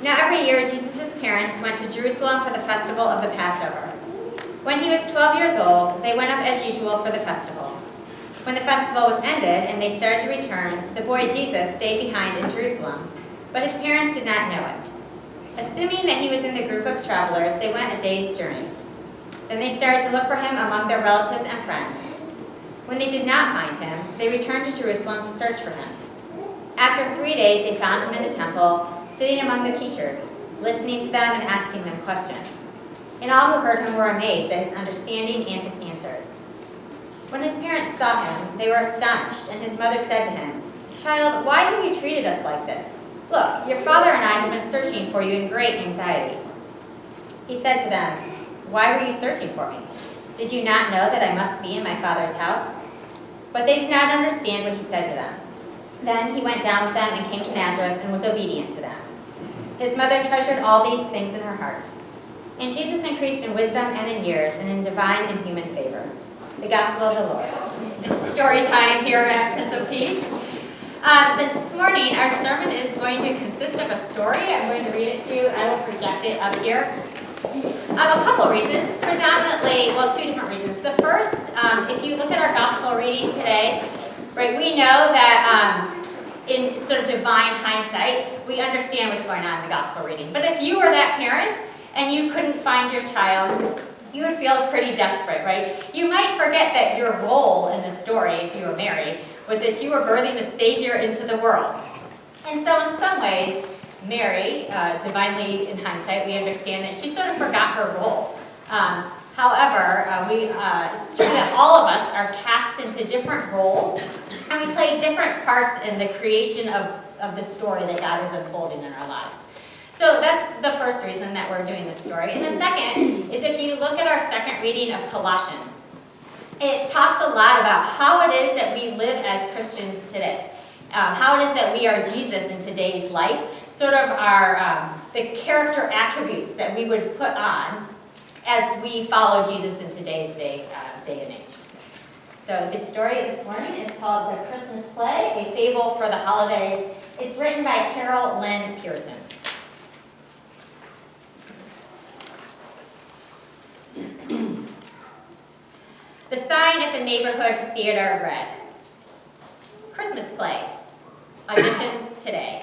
Now every year, Jesus' parents went to Jerusalem for the festival of the Passover. When he was 12 years old, they went up as usual for the festival. When the festival was ended and they started to return, the boy Jesus stayed behind in Jerusalem, but his parents did not know it. Assuming that he was in the group of travelers, they went a day's journey. Then they started to look for him among their relatives and friends. When they did not find him, they returned to Jerusalem to search for him. After 3 days, they found him in the temple, sitting among the teachers, listening to them and asking them questions. And all who heard him were amazed at his understanding and his answers. When his parents saw him, they were astonished, and his mother said to him, "Child, why have you treated us like this? Look, your father and I have been searching for you in great anxiety." He said to them, "Why were you searching for me? Did you not know that I must be in my father's house?" But they did not understand what he said to them. Then he went down with them and came to Nazareth and was obedient to them. His mother treasured all these things in her heart. And Jesus increased in wisdom and in years and in divine and human favor. The Gospel of the Lord. It's story time here at Prince of Peace. This morning, our sermon is going to consist of a story. I'm going to read it to you. I will project it up here. A couple of reasons, predominantly, well, two different reasons. The first, if you look at our Gospel reading today, right, we know that in sort of divine hindsight, we understand what's going on in the Gospel reading. But if you were that parent and you couldn't find your child, you would feel pretty desperate, right? You might forget that your role in the story, if you were Mary, was that you were birthing a Savior into the world. And so in some ways, Mary, divinely in hindsight, we understand that she sort of forgot her role. However, it's true that all of us are cast into different roles, and we play different parts in the creation of the story that God is unfolding in our lives. So that's the first reason that we're doing this story. And the second is if you look at our second reading of Colossians, it talks a lot about how it is that we live as Christians today, how it is that we are Jesus in today's life, sort of our the character attributes that we would put on as we follow Jesus in today's day and age. So this story this morning is called The Christmas Play, a Fable for the Holidays. It's written by Carol Lynn Pearson. The sign at the neighborhood theater read, "Christmas Play, auditions today."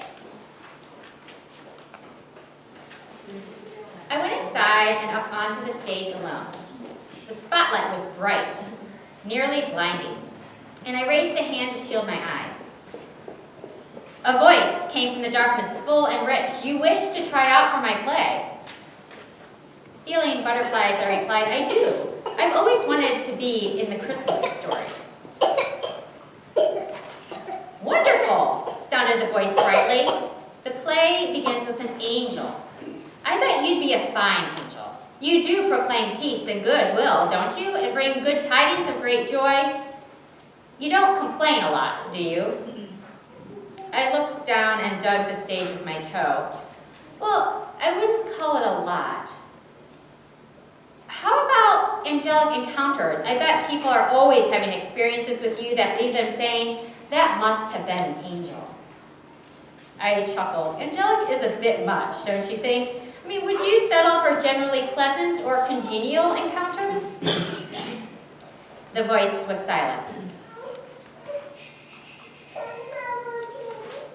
I went inside and up onto the stage alone. The spotlight was bright, nearly blinding, and I raised a hand to shield my eyes. A voice came from the darkness, full and rich. "You wish to try out for my play?" Feeling butterflies, I replied, "I do. I've always wanted to be in the Christmas story." "Wonderful," sounded the voice brightly. "The play begins with an angel. I bet you'd be a fine angel. You do proclaim peace and goodwill, don't you? And bring good tidings of great joy. You don't complain a lot, do you?" I looked down and dug the stage with my toe. "Well, I wouldn't call it a lot." "How about angelic encounters? I bet people are always having experiences with you that leave them saying, 'That must have been an angel.'" I chuckled. "Angelic is a bit much, don't you think? I mean, would you settle for generally pleasant or congenial encounters?" The voice was silent.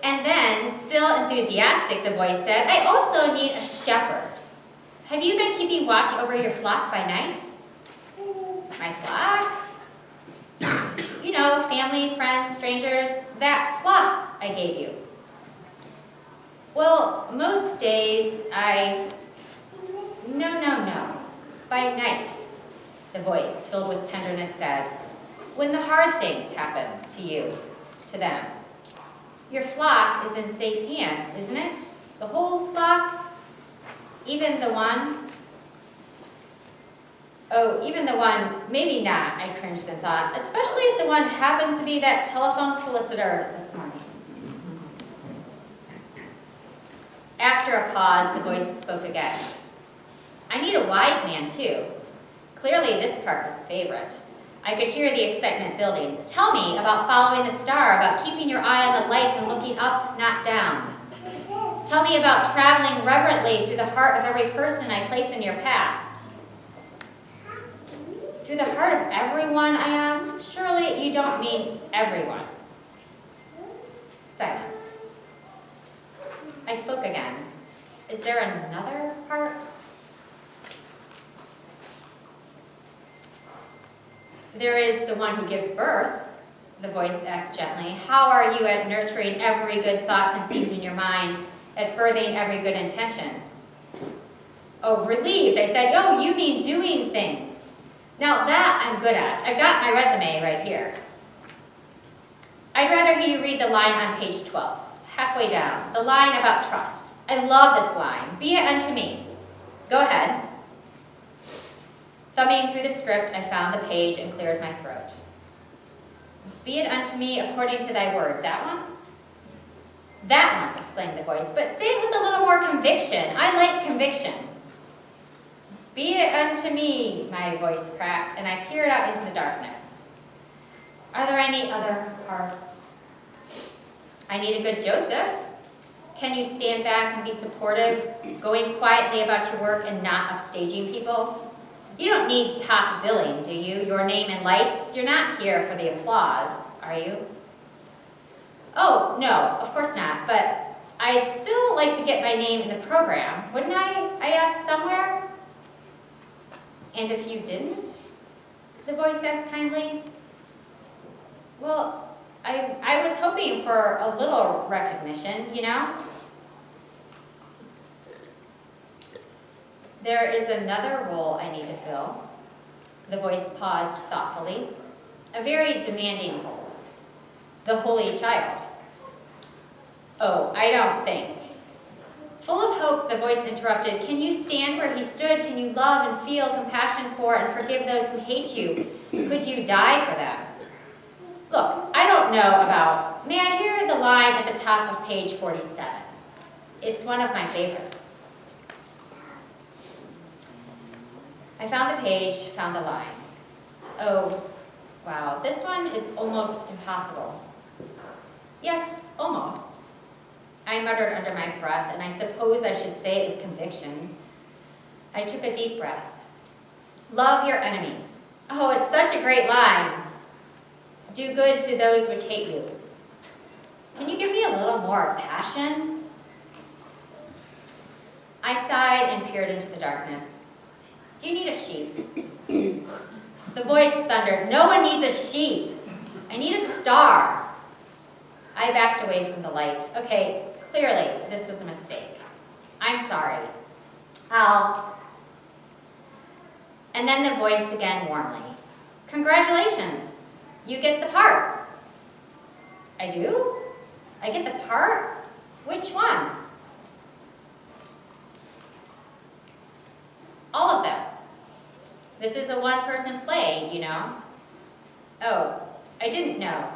And then, still enthusiastic, the voice said, "I also need a shepherd. Have you been keeping watch over your flock by night?" "My flock?" "You know, family, friends, strangers, that flock I gave you." "Well, most days No. By night," the voice, filled with tenderness, said, "when the hard things happen to you, to them. Your flock is in safe hands, isn't it? The whole flock? Even the one?" "Oh, even the one, maybe not," I cringed and thought, "especially if the one happened to be that telephone solicitor this morning." After a pause, the voice spoke again. "I need a wise man, too." Clearly, this part was a favorite. I could hear the excitement building. "Tell me about following the star, about keeping your eye on the light and looking up, not down. Tell me about traveling reverently through the heart of every person I place in your path. Through the heart of everyone, I asked. Surely you don't mean everyone. Silence. I spoke again. Is there another part? There is the one who gives birth, the voice asked gently. How are you at nurturing every good thought conceived in your mind, at birthing every good intention? Oh, relieved, I said. Oh, you mean doing things. Now that I'm good at. I've got my resume right here. I'd rather hear you read the line on page 12, halfway down, the line about trust. I love this line. Be it unto me. Go ahead. Thumbing through the script, I found the page and cleared my throat. Be it unto me according to thy word. That one? That one, exclaimed the voice, but say it with a little more conviction. I like conviction. Be it unto me, my voice cracked, and I peered out into the darkness. Are there any other parts? I need a good Joseph. Can you stand back and be supportive, going quietly about your work and not upstaging people? You don't need top billing, do you? Your name and lights? You're not here for the applause, are you? Oh, no, of course not, but I'd still like to get my name in the program, wouldn't I? I asked somewhere. And if you didn't? The voice asked kindly. Well, I was hoping for a little recognition, you know? There is another role I need to fill. The voice paused thoughtfully. A very demanding role. The holy child. Oh, I don't think. Full of hope, the voice interrupted. Can you stand where he stood? Can you love and feel compassion for and forgive those who hate you? Could you die for them? Look, I don't know about, may I hear the line at the top of page 47? It's one of my favorites. I found the page, found the line. Oh, wow, this one is almost impossible. Yes, almost. I muttered under my breath, and I suppose I should say it with conviction. I took a deep breath. Love your enemies. Oh, it's such a great line. Do good to those which hate you. Can you give me a little more passion? I sighed and peered into the darkness. Do you need a sheep? The voice thundered, no one needs a sheep. I need a star. I backed away from the light. Okay, clearly this was a mistake. I'm sorry. And then the voice again warmly. Congratulations, you get the part. I do? I get the part? Which one? All of them. This is a one-person play, you know. Oh, I didn't know.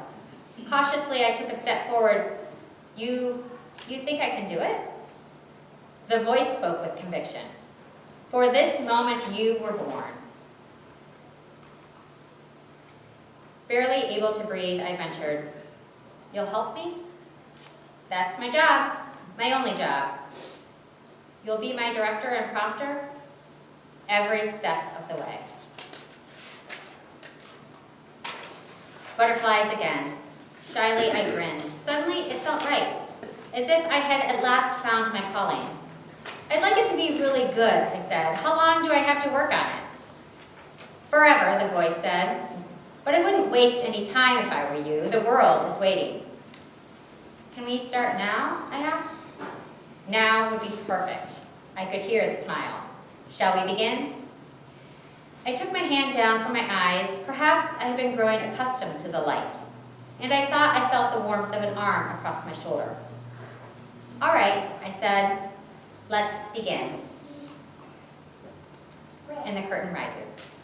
Cautiously, I took a step forward. You think I can do it? The voice spoke with conviction. For this moment you were born. Barely able to breathe, I ventured. You'll help me? That's my job, my only job. You'll be my director and prompter? Every step of the way. Butterflies again. Shyly, I grinned. Suddenly, it felt right, as if I had at last found my calling. I'd like it to be really good, I said. How long do I have to work on it? Forever, the voice said. But I wouldn't waste any time if I were you. The world is waiting. Can we start now? I asked. Now would be perfect. I could hear the smile. Shall we begin? I took my hand down from my eyes. Perhaps I had been growing accustomed to the light, and I thought I felt the warmth of an arm across my shoulder. All right, I said, let's begin. And the curtain rises.